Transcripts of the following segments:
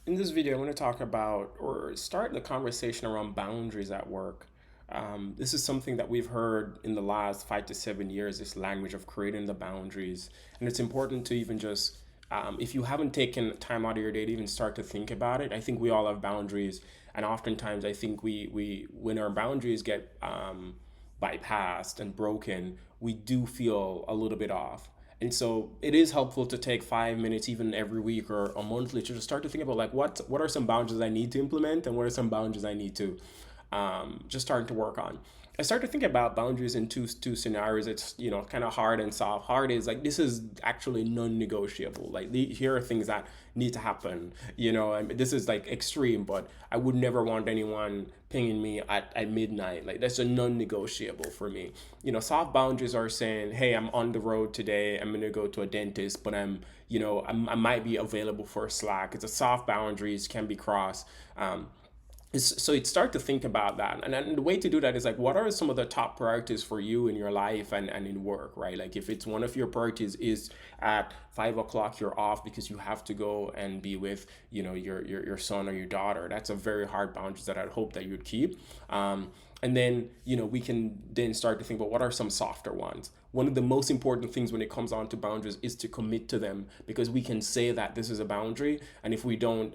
In this video, I'm going to talk about or start the conversation around boundaries at work. This is something that we've heard in the last 5 to 7 years, this language of creating the boundaries. And it's important to even just, if you haven't taken time out of your day to even start to think about it, I think we all have boundaries. And oftentimes, I think we when our boundaries get bypassed and broken, we do feel a little bit off. And so it is helpful to take 5 minutes, even every week or a monthly, to just start to think about like what are some boundaries I need to implement and what are some boundaries I need to just starting to work on. I start to think about boundaries in two scenarios. It's kind of hard and soft. Hard is like this is actually non-negotiable. Like here are things that need to happen. And this is like extreme, but I would never want anyone pinging me at midnight. Like that's a non-negotiable for me. Soft boundaries are saying, hey, I'm on the road today. I'm gonna go to a dentist, but I might be available for a Slack. It's a soft boundaries can be crossed. So you'd start to think about that. And then the way to do that is like, what are some of the top priorities for you in your life and in work, right? Like if it's one of your priorities is at 5 o'clock, you're off because you have to go and be with, your son or your daughter. That's a very hard boundary that I'd hope that you'd keep. And then, we can then start to think about what are some softer ones. One of the most important things when it comes on to boundaries is to commit to them, because we can say that this is a boundary, and if we don't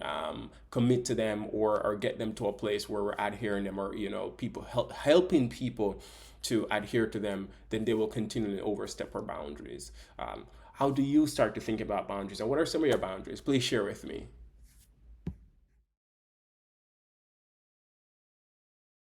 commit to them or get them to a place where we're adhering them, or people helping people to adhere to them, then they will continually overstep our boundaries. How do you start to think about boundaries, and what are some of your boundaries? Please share with me.